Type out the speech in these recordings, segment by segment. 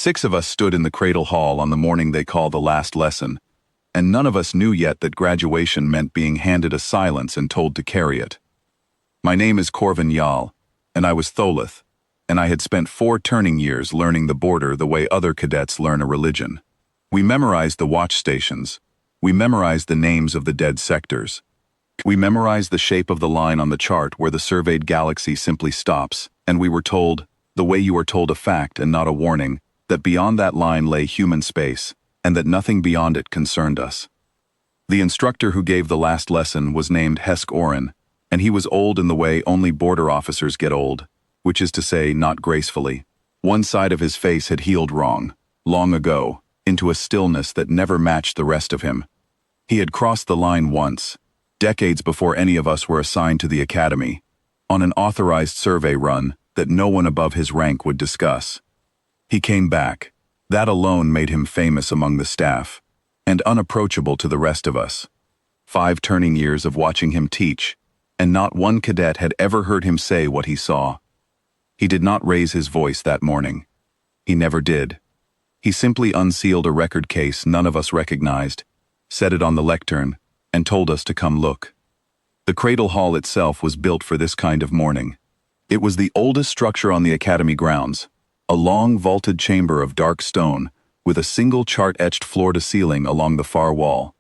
6 of us stood in the cradle hall on the morning they call the last lesson, and none of us knew yet that graduation meant being handed a silence and told to carry it. My name is Corvin Yal, and I was Tholith, and I had spent 4 turning years learning the border the way other cadets learn a religion. We memorized the watch stations. We memorized the names of the dead sectors. We memorized the shape of the line on the chart where the surveyed galaxy simply stops, and we were told, the way you are told a fact and not a warning, that beyond that line lay human space, and that nothing beyond it concerned us. The instructor who gave the last lesson was named Hesk Oren, and he was old in the way only border officers get old, which is to say, not gracefully. One side of his face had healed wrong, long ago, into a stillness that never matched the rest of him. He had crossed the line once, decades before any of us were assigned to the academy, on an authorized survey run that no one above his rank would discuss. He came back. That alone made him famous among the staff, and unapproachable to the rest of us. 5 turning years of watching him teach, and not one cadet had ever heard him say what he saw. He did not raise his voice that morning. He never did. He simply unsealed a record case none of us recognized, set it on the lectern, and told us to come look. The cradle hall itself was built for this kind of morning. It was the oldest structure on the academy grounds, a long vaulted chamber of dark stone with a single chart etched floor to ceiling along the far wall.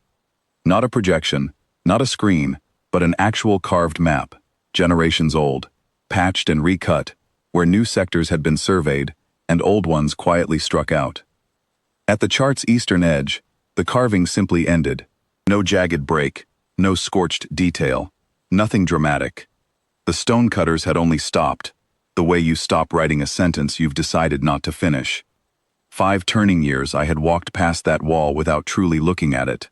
Not a projection, not a screen, but an actual carved map, generations old, patched and recut, where new sectors had been surveyed and old ones quietly struck out. At the chart's eastern edge, the carving simply ended. No jagged break, no scorched detail, nothing dramatic. The stonecutters had only stopped, the way you stop writing a sentence you've decided not to finish. 5 turning years I had walked past that wall without truly looking at it.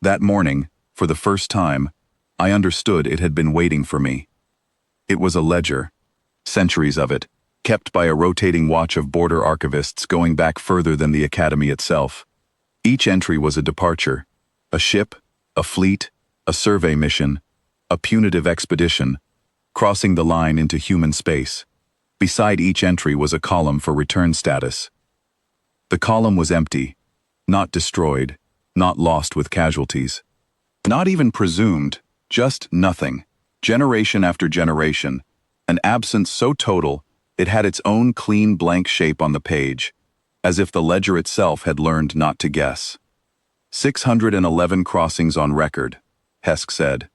That morning, for the first time, I understood it had been waiting for me. It was a ledger, centuries of it, kept by a rotating watch of border archivists going back further than the academy itself. Each entry was a departure, a ship, a fleet, a survey mission, a punitive expedition, crossing the line into human space. Beside each entry was a column for return status. The column was empty, not destroyed, not lost with casualties. Not even presumed, just nothing, generation after generation, an absence so total it had its own clean blank shape on the page, as if the ledger itself had learned not to guess. 611 crossings on record, Hesk said.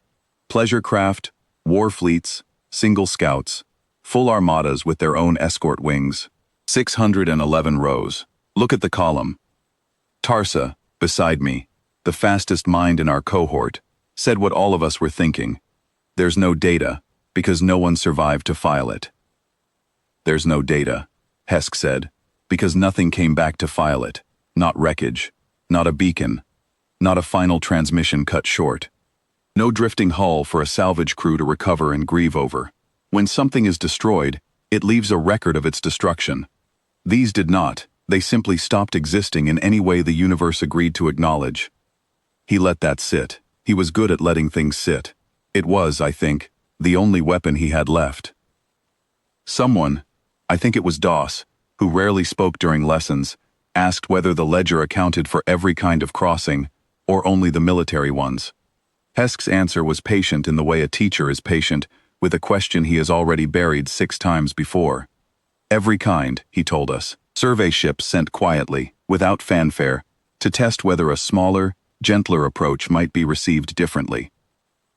Pleasure craft, war fleets, single scouts, full armadas with their own escort wings. 611 rows. Look at the column. Tarsa, beside me, the fastest mind in our cohort, said what all of us were thinking. There's no data, because no one survived to file it. There's no data, Hesk said, because nothing came back to file it. Not wreckage, not a beacon, not a final transmission cut short. No drifting hull for a salvage crew to recover and grieve over. When something is destroyed, it leaves a record of its destruction. These did not, they simply stopped existing in any way the universe agreed to acknowledge. He let that sit. He was good at letting things sit. It was, I think, the only weapon he had left. Someone, I think it was Doss, who rarely spoke during lessons, asked whether the ledger accounted for every kind of crossing, or only the military ones. Hesk's answer was patient in the way a teacher is patient with a question he has already buried 6 times before. Every kind, he told us, survey ships sent quietly, without fanfare, to test whether a smaller, gentler approach might be received differently.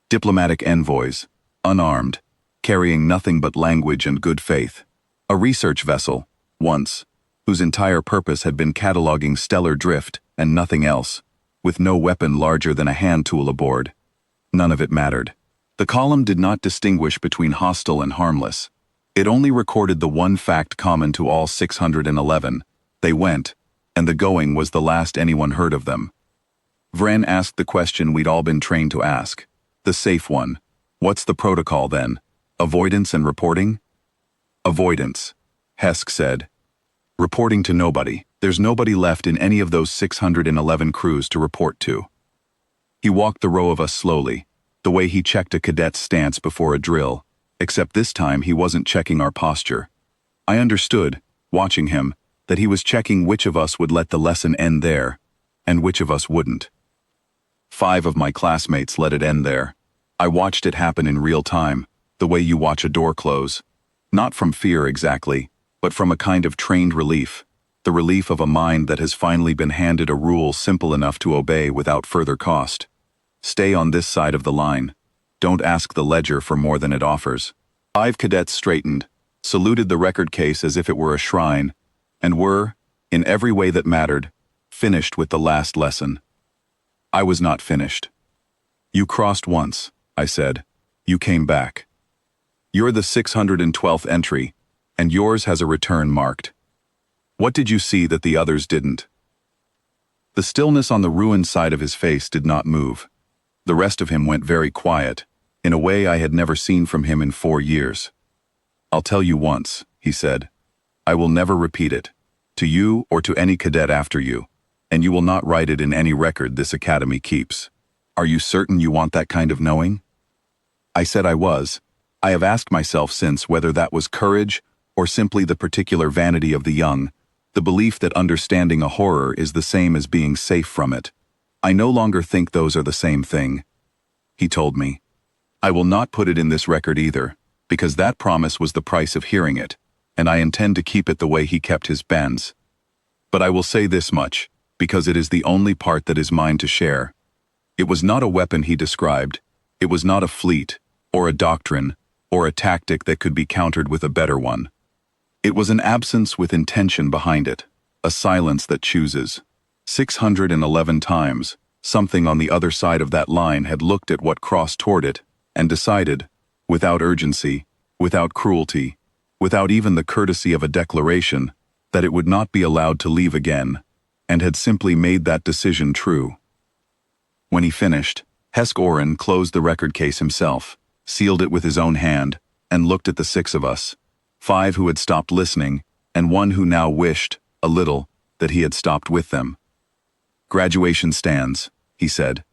Diplomatic envoys, unarmed, carrying nothing but language and good faith. A research vessel, once, whose entire purpose had been cataloging stellar drift and nothing else, with no weapon larger than a hand tool aboard. None of it mattered. The column did not distinguish between hostile and harmless. It only recorded the one fact common to all 611. They went, and the going was the last anyone heard of them. Vren asked the question we'd all been trained to ask. The safe one. What's the protocol then? Avoidance and reporting? Avoidance, Hesk said. Reporting to nobody. There's nobody left in any of those 611 crews to report to. He walked the row of us slowly, the way he checked a cadet's stance before a drill, except this time he wasn't checking our posture. I understood, watching him, that he was checking which of us would let the lesson end there, and which of us wouldn't. 5 of my classmates let it end there. I watched it happen in real time, the way you watch a door close. Not from fear exactly, but from a kind of trained relief, the relief of a mind that has finally been handed a rule simple enough to obey without further cost. Stay on this side of the line. Don't ask the ledger for more than it offers. 5 cadets straightened, saluted the record case as if it were a shrine, and were, in every way that mattered, finished with the last lesson. I was not finished. You crossed once, I said. You came back. You're the 612th entry, and yours has a return marked. What did you see that the others didn't? The stillness on the ruined side of his face did not move. The rest of him went very quiet, in a way I had never seen from him in 4 years. I'll tell you once, he said. I will never repeat it, to you or to any cadet after you, and you will not write it in any record this academy keeps. Are you certain you want that kind of knowing? I said I was. I have asked myself since whether that was courage or simply the particular vanity of the young, the belief that understanding a horror is the same as being safe from it. I no longer think those are the same thing. He told me. I will not put it in this record either, because that promise was the price of hearing it, and I intend to keep it the way he kept his bends. But I will say this much, because it is the only part that is mine to share. It was not a weapon he described. It was not a fleet, or a doctrine, or a tactic that could be countered with a better one. It was an absence with intention behind it, a silence that chooses. 611 times, something on the other side of that line had looked at what crossed toward it, and decided, without urgency, without cruelty, without even the courtesy of a declaration, that it would not be allowed to leave again, and had simply made that decision true. When he finished, Hesk Oren closed the record case himself, sealed it with his own hand, and looked at the 6 of us, 5 who had stopped listening, and 1 who now wished, a little, that he had stopped with them. Graduation stands, he said.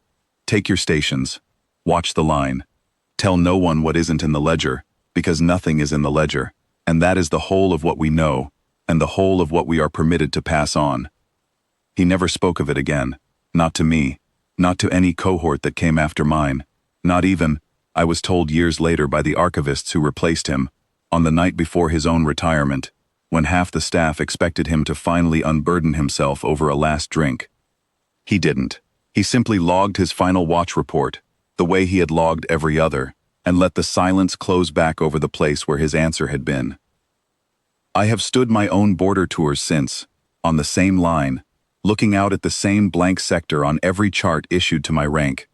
Take your stations. Watch the line. Tell no one what isn't in the ledger, because nothing is in the ledger, and that is the whole of what we know, and the whole of what we are permitted to pass on. He never spoke of it again, not to me, not to any cohort that came after mine, not even, I was told years later by the archivists who replaced him, on the night before his own retirement, when half the staff expected him to finally unburden himself over a last drink. He didn't. He simply logged his final watch report, the way he had logged every other, and let the silence close back over the place where his answer had been. I have stood my own border tours since, on the same line, looking out at the same blank sector on every chart issued to my rank.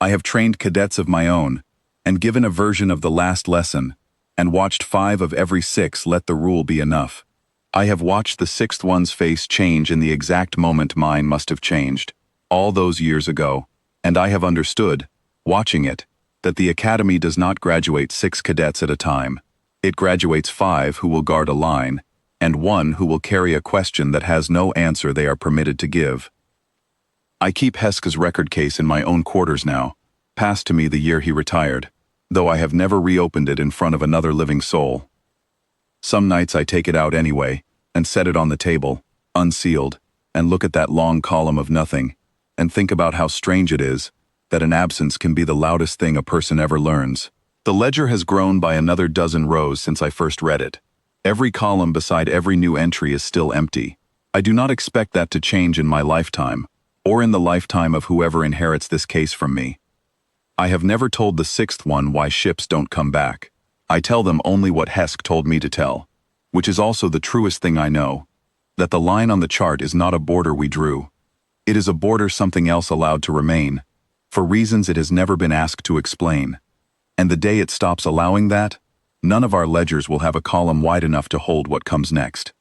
I have trained cadets of my own, and given a version of the last lesson, and watched 5 of every 6 let the rule be enough. I have watched the 6th one's face change in the exact moment mine must have changed, all those years ago, and I have understood, watching it, that the academy does not graduate 6 cadets at a time. It graduates 5 who will guard a line, and 1 who will carry a question that has no answer they are permitted to give. I keep Hesk's record case in my own quarters now, passed to me the year he retired, though I have never reopened it in front of another living soul. Some nights I take it out anyway, and set it on the table, unsealed, and look at that long column of nothing, and think about how strange it is that an absence can be the loudest thing a person ever learns. The ledger has grown by another dozen rows since I first read it. Every column beside every new entry is still empty. I do not expect that to change in my lifetime, or in the lifetime of whoever inherits this case from me. I have never told the 6th one why ships don't come back. I tell them only what Hesk told me to tell, which is also the truest thing I know, that the line on the chart is not a border we drew. It is a border something else allowed to remain, for reasons it has never been asked to explain. And the day it stops allowing that, none of our ledgers will have a column wide enough to hold what comes next.